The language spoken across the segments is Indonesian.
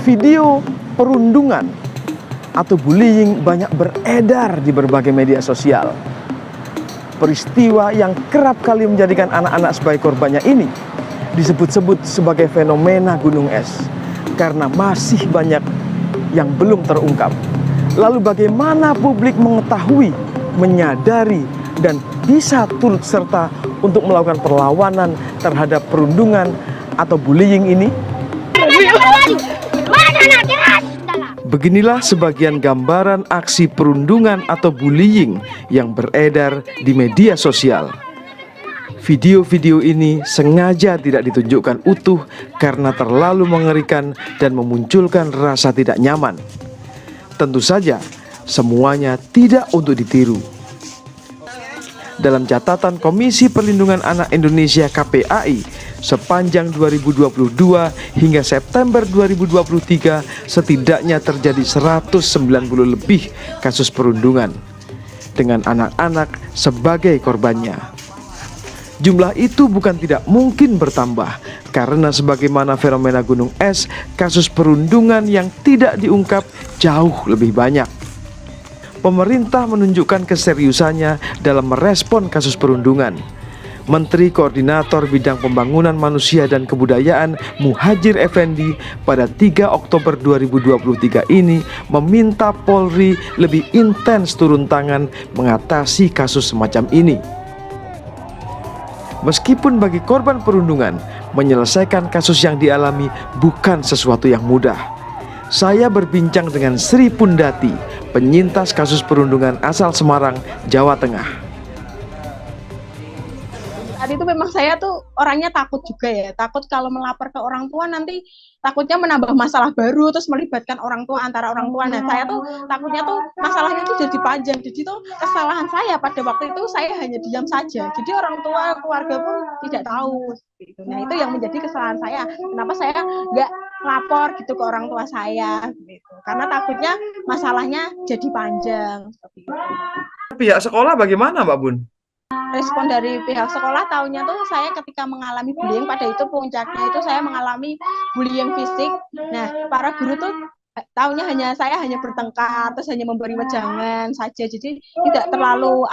Video perundungan atau bullying banyak beredar di berbagai media sosial. Peristiwa yang kerap kali menjadikan anak-anak sebagai korbannya ini disebut-sebut sebagai fenomena gunung es karena masih banyak yang belum terungkap. Lalu bagaimana publik mengetahui, menyadari, dan bisa turut serta untuk melakukan perlawanan terhadap perundungan atau bullying ini? Beginilah sebagian gambaran aksi perundungan atau bullying yang beredar di media sosial. Video-video ini sengaja tidak ditunjukkan utuh karena terlalu mengerikan dan memunculkan rasa tidak nyaman. Tentu saja, semuanya tidak untuk ditiru. Dalam catatan Komisi Perlindungan Anak Indonesia (KPAI), sepanjang 2022 hingga September 2023 setidaknya terjadi 190 lebih kasus perundungan dengan anak-anak sebagai korbannya. Jumlah itu bukan tidak mungkin bertambah karena sebagaimana fenomena gunung es, kasus perundungan yang tidak diungkap jauh lebih banyak. Pemerintah menunjukkan keseriusannya dalam merespon kasus perundungan. Menteri Koordinator Bidang Pembangunan Manusia dan Kebudayaan Muhadjir Effendi pada 3 Oktober 2023 ini meminta Polri lebih intens turun tangan mengatasi kasus semacam ini. Meskipun bagi korban perundungan, menyelesaikan kasus yang dialami bukan sesuatu yang mudah. Saya berbincang dengan Sri Pundati, penyintas kasus perundungan asal Semarang, Jawa Tengah. Saat itu memang saya tuh orangnya takut juga ya, takut kalau melapor ke orang tua nanti takutnya menambah masalah baru terus melibatkan orang tua antara orang tua. Nah saya tuh takutnya tuh masalahnya tuh jadi panjang, jadi tuh kesalahan saya pada waktu itu saya hanya diam saja, jadi orang tua keluarga pun tidak tahu gitu. Nah itu yang menjadi kesalahan saya, kenapa saya nggak lapor gitu ke orang tua saya gitu, karena takutnya masalahnya jadi panjang seperti itu. Pihak sekolah bagaimana, Mbak Bun? Respon dari pihak sekolah tahunya tuh saya ketika mengalami bullying, pada itu puncaknya itu saya mengalami bullying fisik. Nah, para guru tuh tahunya saya hanya bertengkar, terus hanya memberi wejangan saja. Jadi tidak terlalu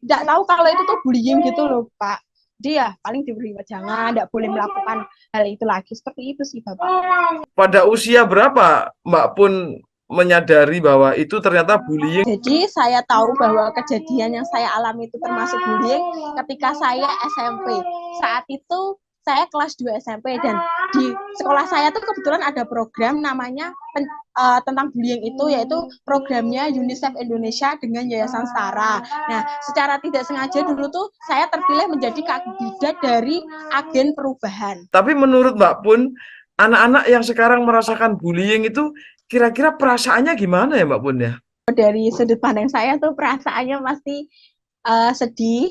tidak tahu kalau itu tuh bullying gitu loh, Pak. Dia paling diberi wejangan, tidak boleh melakukan hal itu lagi. Seperti itu sih, Bapak. Pada usia berapa Mbak Pun menyadari bahwa itu ternyata bullying? Jadi saya tahu bahwa kejadian yang saya alami itu termasuk bullying ketika saya SMP. Saat itu saya kelas 2 SMP dan di sekolah saya tuh kebetulan ada program namanya tentang bullying itu, yaitu programnya UNICEF Indonesia dengan Yayasan Setara. Nah, secara tidak sengaja dulu tuh saya terpilih menjadi kandidat dari agen perubahan. Tapi menurut Mbak Pun, anak-anak yang sekarang merasakan bullying itu kira-kira perasaannya gimana ya Mbak Pun ya? Dari sudut pandang saya tuh perasaannya pasti sedih,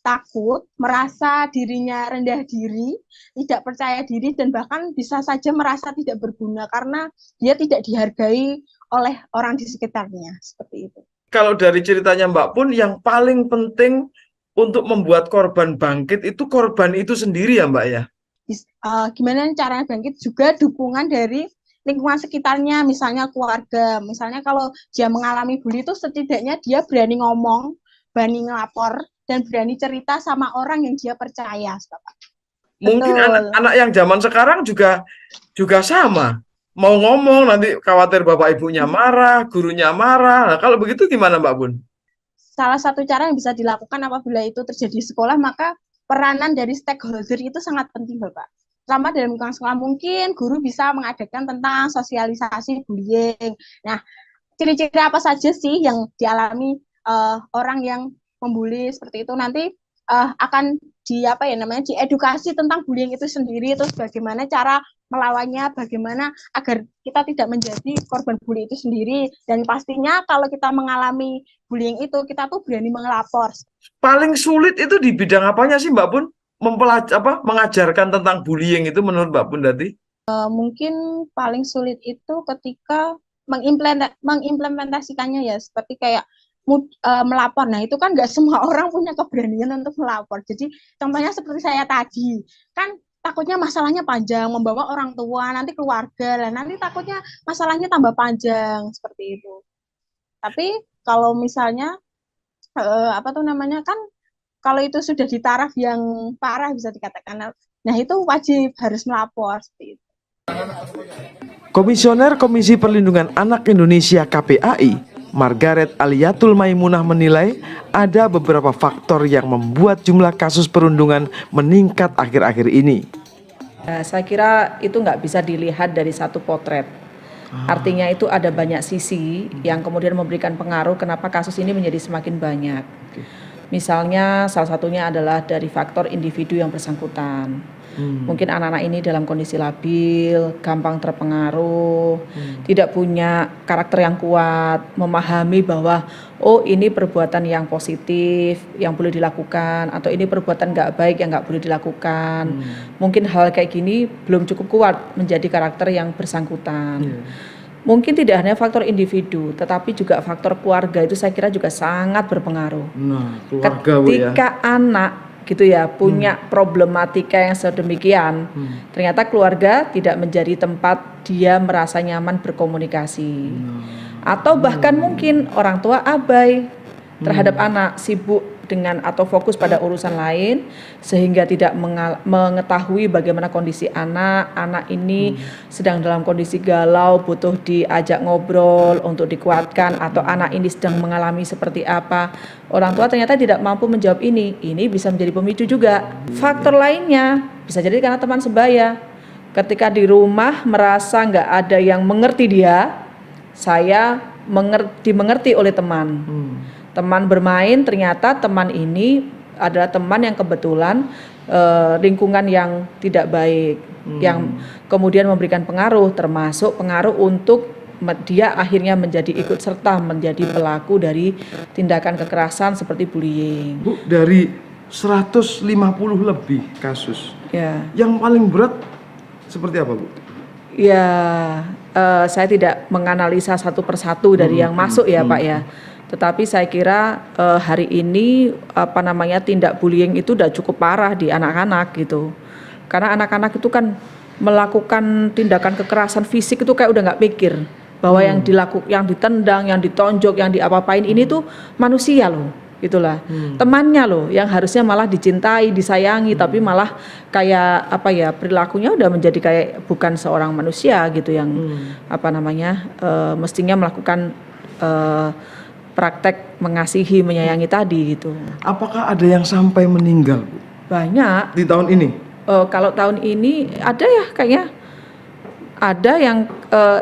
takut, merasa dirinya rendah diri, tidak percaya diri, dan bahkan bisa saja merasa tidak berguna karena dia tidak dihargai oleh orang di sekitarnya, seperti itu. Kalau dari ceritanya Mbak Pun, yang paling penting untuk membuat korban bangkit itu korban itu sendiri ya Mbak ya? Gimana caranya bangkit, juga dukungan dari lingkungan sekitarnya, misalnya keluarga. Misalnya kalau dia mengalami bully itu setidaknya dia berani ngomong, berani ngelapor, dan berani cerita sama orang yang dia percaya. Mungkin anak-anak yang zaman sekarang juga sama. Mau ngomong nanti khawatir bapak ibunya marah, gurunya marah. Nah, kalau begitu gimana Mbak Bun? Salah satu cara yang bisa dilakukan apabila itu terjadi di sekolah, maka peranan dari stakeholder itu sangat penting, Bapak. Selama dalam lingkungan sekolah mungkin guru bisa mengadakan tentang sosialisasi bullying. Nah, ciri-ciri apa saja sih yang dialami orang yang membuli seperti itu, nanti akan diedukasi tentang bullying itu sendiri, terus bagaimana cara melawannya, bagaimana agar kita tidak menjadi korban bully itu sendiri, dan pastinya kalau kita mengalami bullying itu kita tuh berani melapor. Paling sulit itu di bidang apanya sih Mbak Pun? Mengajarkan tentang bullying itu menurut Mbak Pun tadi? Mungkin paling sulit itu ketika mengimplementasikannya ya, seperti kayak melapor. Nah itu kan nggak semua orang punya keberanian untuk melapor. Jadi contohnya seperti saya tadi, kan takutnya masalahnya panjang, membawa orang tua, nanti keluarga, lah nanti takutnya masalahnya tambah panjang seperti itu. Tapi kalau misalnya apa tuh namanya kan kalau itu sudah di taraf yang parah bisa dikatakan, nah itu wajib harus melapor seperti itu. Komisioner Komisi Perlindungan Anak Indonesia KPAI, Margaret Aliatul Maimunah menilai ada beberapa faktor yang membuat jumlah kasus perundungan meningkat akhir-akhir ini. Saya kira itu nggak bisa dilihat dari satu potret. Artinya itu ada banyak sisi yang kemudian memberikan pengaruh kenapa kasus ini menjadi semakin banyak. Misalnya salah satunya adalah dari faktor individu yang bersangkutan. Mungkin anak-anak ini dalam kondisi labil, gampang terpengaruh, tidak punya karakter yang kuat, memahami bahwa oh ini perbuatan yang positif yang boleh dilakukan, atau ini perbuatan nggak baik yang nggak boleh dilakukan. Mungkin hal kayak gini belum cukup kuat menjadi karakter yang bersangkutan. Mungkin tidak hanya faktor individu, tetapi juga faktor keluarga itu saya kira juga sangat berpengaruh. Nah, keluarga, Bu, ya. Ketika anak gitu ya punya problematika yang sedemikian, ternyata keluarga tidak menjadi tempat dia merasa nyaman berkomunikasi, atau bahkan mungkin orang tua abai terhadap anak, sibuk dengan atau fokus pada urusan lain sehingga tidak mengetahui bagaimana kondisi anak ini sedang dalam kondisi galau, butuh diajak ngobrol untuk dikuatkan, atau anak ini sedang mengalami seperti apa. Orang tua ternyata tidak mampu menjawab ini bisa menjadi pemicu juga. Faktor lainnya bisa jadi karena teman sebaya. Ketika di rumah merasa nggak ada yang mengerti dia, dimengerti oleh teman. Teman bermain, ternyata teman ini adalah teman yang kebetulan lingkungan yang tidak baik, yang kemudian memberikan pengaruh, termasuk pengaruh untuk dia akhirnya menjadi ikut serta menjadi pelaku dari tindakan kekerasan seperti bullying. Bu, dari 150 lebih kasus, yang paling berat seperti apa, Bu? Ya, saya tidak menganalisa satu persatu dari yang masuk ya Pak ya. Tetapi saya kira hari ini tindak bullying itu udah cukup parah di anak-anak gitu. Karena anak-anak itu kan melakukan tindakan kekerasan fisik itu kayak udah nggak pikir bahwa yang ditendang, yang ditonjok, yang diapa-apain ini tuh manusia loh, gitulah. Temannya loh yang harusnya malah dicintai, disayangi, tapi malah kayak perilakunya udah menjadi kayak bukan seorang manusia gitu yang mestinya melakukan praktek mengasihi, menyayangi tadi gitu. Apakah ada yang sampai meninggal, Bu? Banyak. Di tahun ini? Kalau tahun ini ada ya kayaknya. Ada yang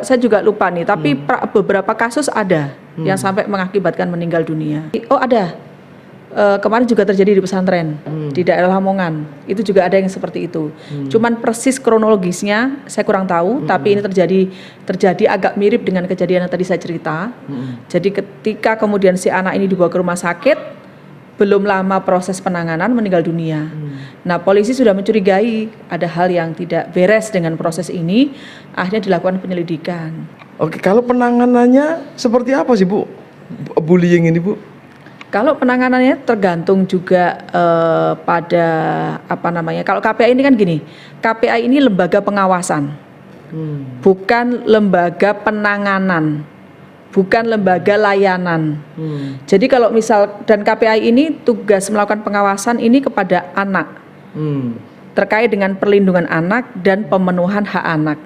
saya juga lupa nih, tapi beberapa kasus ada yang sampai mengakibatkan meninggal dunia. Oh ada. Kemarin juga terjadi di pesantren di daerah Lamongan, itu juga ada yang seperti itu. Cuman persis kronologisnya saya kurang tahu, tapi ini terjadi agak mirip dengan kejadian yang tadi saya cerita. Jadi ketika kemudian si anak ini dibawa ke rumah sakit, belum lama proses penanganan meninggal dunia. Nah, polisi sudah mencurigai ada hal yang tidak beres dengan proses ini, akhirnya dilakukan penyelidikan. Oke, kalau penanganannya seperti apa sih, Bu? Bullying ini, Bu? Kalau penanganannya tergantung juga pada kalau KPAI ini kan gini, KPAI ini lembaga pengawasan, bukan lembaga penanganan, bukan lembaga layanan. Jadi kalau dan KPAI ini tugas melakukan pengawasan ini kepada anak, terkait dengan perlindungan anak dan pemenuhan hak anak.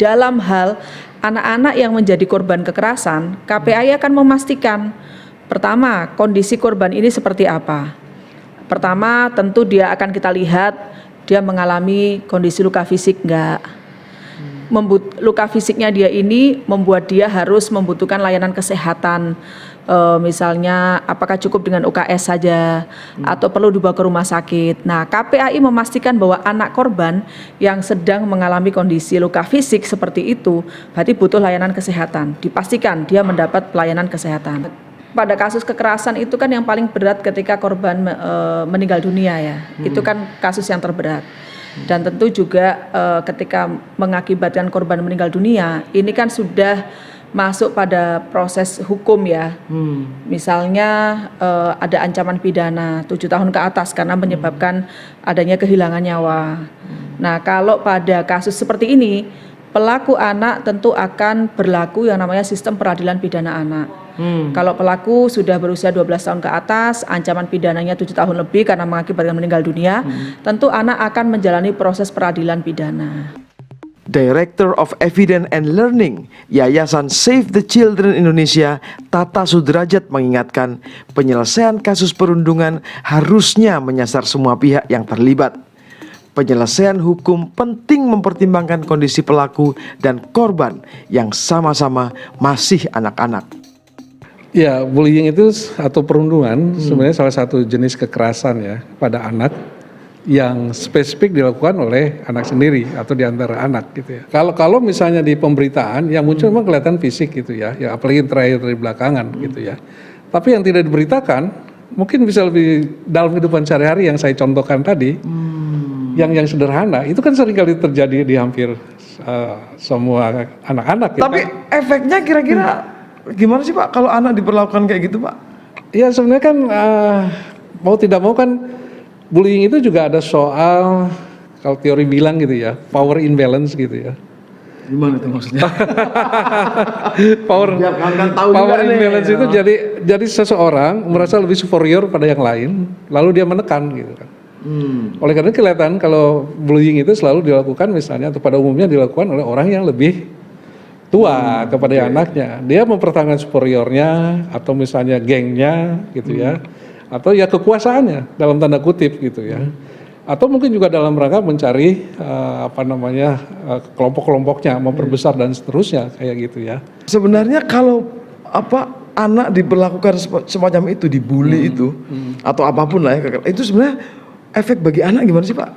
Dalam hal anak-anak yang menjadi korban kekerasan, KPAI akan memastikan pertama, kondisi korban ini seperti apa. Pertama, tentu dia akan kita lihat dia mengalami kondisi luka fisik enggak. Luka fisiknya dia ini membuat dia harus membutuhkan layanan kesehatan. Misalnya apakah cukup dengan UKS saja atau perlu dibawa ke rumah sakit. Nah, KPAI memastikan bahwa anak korban yang sedang mengalami kondisi luka fisik seperti itu berarti butuh layanan kesehatan. Dipastikan dia mendapat pelayanan kesehatan. Pada kasus kekerasan itu kan yang paling berat ketika korban meninggal dunia ya. Itu kan kasus yang terberat. Dan tentu juga ketika mengakibatkan korban meninggal dunia, ini kan sudah masuk pada proses hukum ya. Misalnya ada ancaman pidana 7 tahun ke atas karena menyebabkan adanya kehilangan nyawa. Nah, kalau pada kasus seperti ini, pelaku anak tentu akan berlaku yang namanya sistem peradilan pidana anak. Kalau pelaku sudah berusia 12 tahun ke atas, ancaman pidananya 7 tahun lebih karena mengakibatkan meninggal dunia, tentu anak akan menjalani proses peradilan pidana. Director of Evidence and Learning Yayasan Save the Children Indonesia, Tata Sudrajat mengingatkan penyelesaian kasus perundungan harusnya menyasar semua pihak yang terlibat. Penyelesaian hukum penting mempertimbangkan kondisi pelaku dan korban yang sama-sama masih anak-anak. Ya, bullying itu atau perundungan sebenarnya salah satu jenis kekerasan ya pada anak yang spesifik dilakukan oleh anak sendiri atau di antara anak gitu ya. Kalau misalnya di pemberitaan yang muncul memang kelihatan fisik gitu ya apalagi terakhir dari belakangan gitu ya. Tapi yang tidak diberitakan mungkin bisa lebih dalam kehidupan sehari-hari yang saya contohkan tadi. Yang sederhana itu kan seringkali terjadi di hampir semua anak-anak. Tapi efeknya kira-kira gimana sih Pak kalau anak diperlakukan kayak gitu Pak? Ya sebenarnya kan mau tidak mau kan bullying itu juga ada soal kalau teori bilang gitu ya power imbalance gitu ya. Gimana itu maksudnya? power imbalance itu jadi seseorang merasa lebih superior pada yang lain lalu dia menekan gitu kan. Oleh karena kelihatan kalau bullying itu selalu dilakukan misalnya atau pada umumnya dilakukan oleh orang yang lebih tua kepada anaknya. Dia mempertahankan superiornya atau misalnya gengnya gitu ya. Atau ya kekuasaannya dalam tanda kutip gitu ya. Atau mungkin juga dalam rangka mencari kelompok-kelompoknya, memperbesar dan seterusnya kayak gitu ya. Sebenarnya kalau anak diperlakukan semacam itu, dibully itu atau apapun lah ya, itu sebenarnya efek bagi anak gimana sih Pak?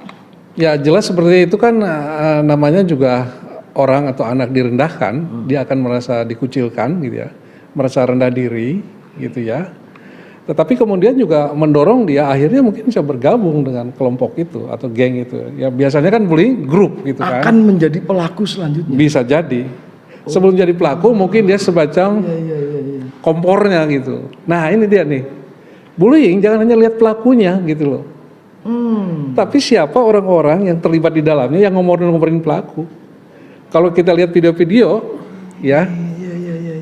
Ya jelas seperti itu kan namanya juga orang atau anak direndahkan, dia akan merasa dikucilkan gitu ya, merasa rendah diri gitu ya. Tetapi kemudian juga mendorong dia akhirnya mungkin bisa bergabung dengan kelompok itu atau geng itu. Ya biasanya kan bullying grup gitu kan. Akan menjadi pelaku selanjutnya. Bisa jadi. Sebelum jadi pelaku mungkin dia semacam kompornya gitu. Nah ini dia nih. Bullying jangan hanya lihat pelakunya gitu loh. Tapi siapa orang-orang yang terlibat di dalamnya yang ngomorin pelaku. Kalau kita lihat video-video ya,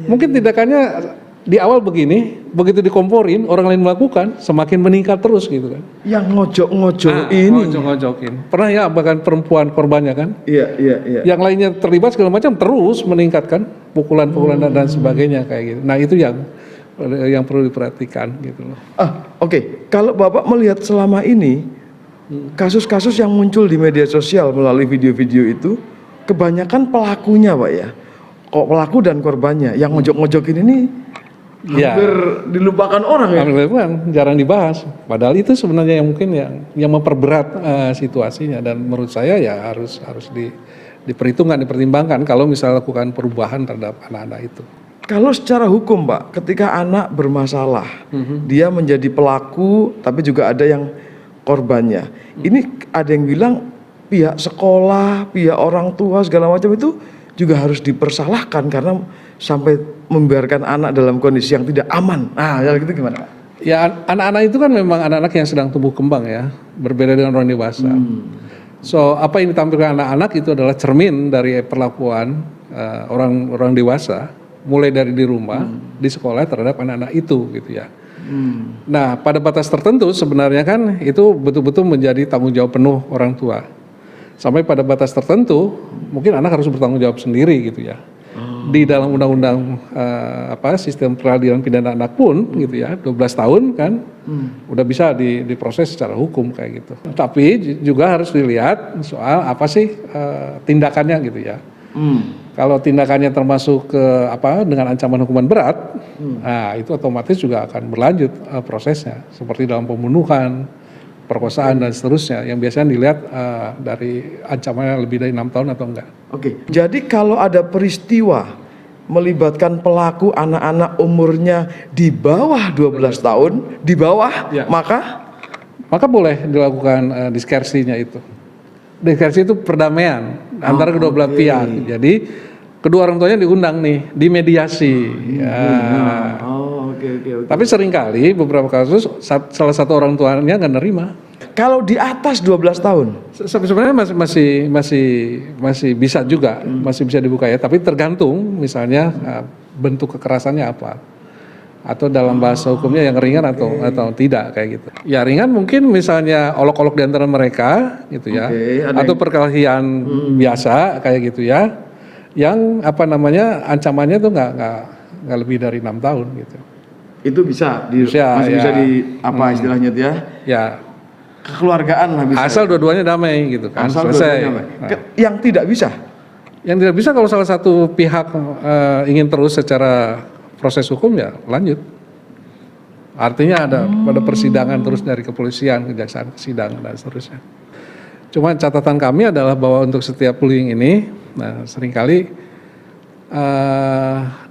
mungkin tindakannya di awal begini, begitu dikomporin orang lain melakukan semakin meningkat terus gitu kan. Yang ngojok-ngojok ini. Ngojok-ngojokin. Pernah ya bahkan perempuan korbannya kan? Iya. Yang lainnya terlibat segala macam terus meningkatkan pukulan-pukulan dan sebagainya kayak gitu. Nah itu yang perlu diperhatikan gitu loh. Oke. Kalau Bapak melihat selama ini kasus-kasus yang muncul di media sosial melalui video-video itu kebanyakan pelakunya Pak ya. Kok pelaku dan korbannya yang ngojok-ngojokin ini hampir dilupakan orang ya. Jarang dibahas. Padahal itu sebenarnya yang mungkin yang memperberat situasinya dan menurut saya ya harus dipertimbangkan kalau misalnya lakukan perubahan terhadap anak-anak itu. Kalau secara hukum Pak, ketika anak bermasalah, dia menjadi pelaku tapi juga ada yang korbannya. Ini ada yang bilang pihak sekolah, pihak orang tua segala macam itu juga harus dipersalahkan karena sampai membiarkan anak dalam kondisi yang tidak aman. Nah, gitu gimana Pak? Ya anak-anak itu kan memang anak-anak yang sedang tumbuh kembang ya, berbeda dengan orang dewasa. So apa yang ditampilkan anak-anak itu adalah cermin dari perlakuan orang dewasa, mulai dari di rumah, di sekolah terhadap anak-anak itu gitu ya. Nah pada batas tertentu sebenarnya kan itu betul-betul menjadi tanggung jawab penuh orang tua. Sampai pada batas tertentu mungkin anak harus bertanggung jawab sendiri gitu ya. Di dalam undang-undang sistem peradilan pidana anak pun gitu ya 12 tahun kan udah bisa diproses secara hukum kayak gitu. Tapi juga harus dilihat soal apa sih tindakannya gitu ya. Kalau tindakannya termasuk dengan ancaman hukuman berat, nah itu otomatis juga akan berlanjut prosesnya seperti dalam pembunuhan, perkosaan dan seterusnya yang biasanya dilihat dari ancamannya lebih dari 6 tahun atau enggak. Oke. Jadi kalau ada peristiwa melibatkan pelaku anak-anak umurnya di bawah 12 tahun, di bawah, ya. maka boleh dilakukan diskersinya itu. Diskersi itu perdamaian antara kedua belah pihak. Jadi kedua orang tuanya diundang nih, dimediasi. Oke. Tapi seringkali beberapa kasus salah satu orang tuanya nggak nerima. Kalau di atas 12 tahun? Sebenarnya masih bisa juga, masih bisa dibuka ya. Tapi tergantung misalnya bentuk kekerasannya apa, atau dalam bahasa hukumnya yang ringan atau tidak kayak gitu. Ya ringan mungkin misalnya olok-olok di antara mereka gitu ya, atau perkelahian biasa kayak gitu ya. Yang ancamannya tuh nggak lebih dari 6 tahun gitu. Itu bisa, masih bisa di apa istilahnya itu ya? Ya. Kekeluargaan lah bisa. Asal dua-duanya damai gitu kan. Asal selesai. Dua-duanya damai. Yang tidak bisa? Yang tidak bisa kalau salah satu pihak ingin terus secara proses hukum ya lanjut. Artinya ada persidangan terus dari kepolisian, kejaksaan, kesidang dan seterusnya. Cuma catatan kami adalah bahwa untuk setiap bullying ini, seringkali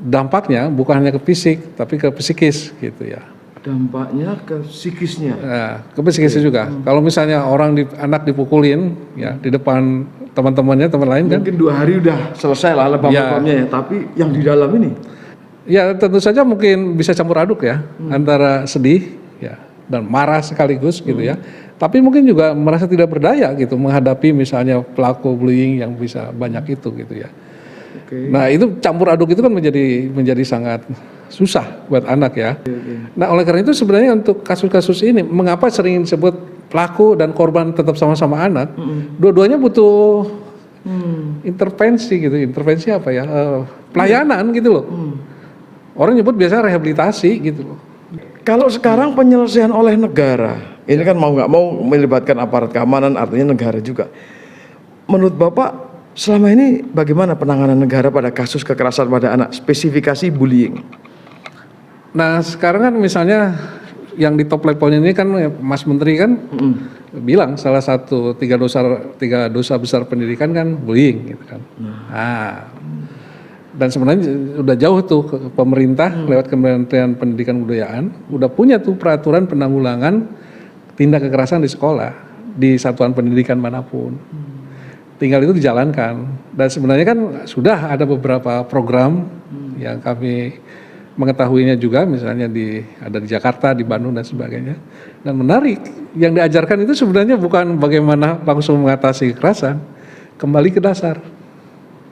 dampaknya bukan hanya ke fisik tapi ke psikis gitu ya. Dampaknya ke psikisnya. Ke psikisnya juga. Kalau misalnya anak dipukulin ya di depan teman-temannya, teman lain kan. Mungkin 2 hari udah selesai lah lebam-lebamnya ya. Tapi yang di dalam ini. Ya tentu saja mungkin bisa campur aduk ya antara sedih ya dan marah sekaligus gitu ya. Tapi mungkin juga merasa tidak berdaya gitu menghadapi misalnya pelaku bullying yang bisa banyak itu gitu ya. Nah itu campur aduk itu kan menjadi sangat susah buat anak ya. Nah oleh karena itu sebenarnya untuk kasus-kasus ini mengapa sering disebut pelaku dan korban tetap sama-sama anak? Dua-duanya butuh intervensi gitu. Intervensi apa ya? Pelayanan gitu loh. Orang nyebut biasanya rehabilitasi gitu loh. Kalau sekarang penyelesaian oleh negara, ini kan mau nggak mau melibatkan aparat keamanan, artinya negara juga. Menurut Bapak, selama ini bagaimana penanganan negara pada kasus kekerasan pada anak, spesifikasi bullying? Nah sekarang kan misalnya yang di top levelnya ini kan Mas Menteri kan bilang salah satu tiga dosa besar pendidikan kan bullying gitu kan. Dan sebenarnya udah jauh tuh ke pemerintah lewat Kementerian Pendidikan Kebudayaan udah punya tuh peraturan penanggulangan tindak kekerasan di sekolah di satuan pendidikan manapun. Tinggal itu dijalankan. Dan sebenarnya kan sudah ada beberapa program yang kami mengetahuinya juga, misalnya ada di Jakarta, di Bandung dan sebagainya. Dan menarik, yang diajarkan itu sebenarnya bukan bagaimana langsung mengatasi kekerasan, kembali ke dasar,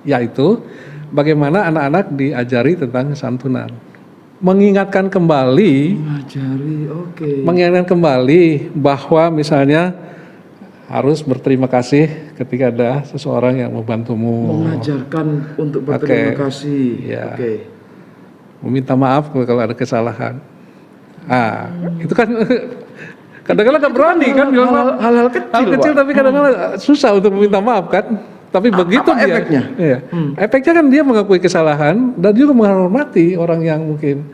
yaitu bagaimana anak-anak diajari tentang santunan, mengingatkan kembali, mengingatkan kembali bahwa misalnya harus berterima kasih ketika ada seseorang yang membantumu. Mengajarkan untuk berterima kasih. Ya. Meminta maaf kalau ada kesalahan. Itu kan kadang-kadang nggak berani kan, hal-hal kecil, tapi kadang-kadang susah untuk meminta maaf kan. Tapi begitu apa dia, efeknya? Iya, efeknya kan dia mengakui kesalahan dan juga menghormati orang yang mungkin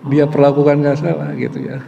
dia perlakukan nggak salah gitu ya.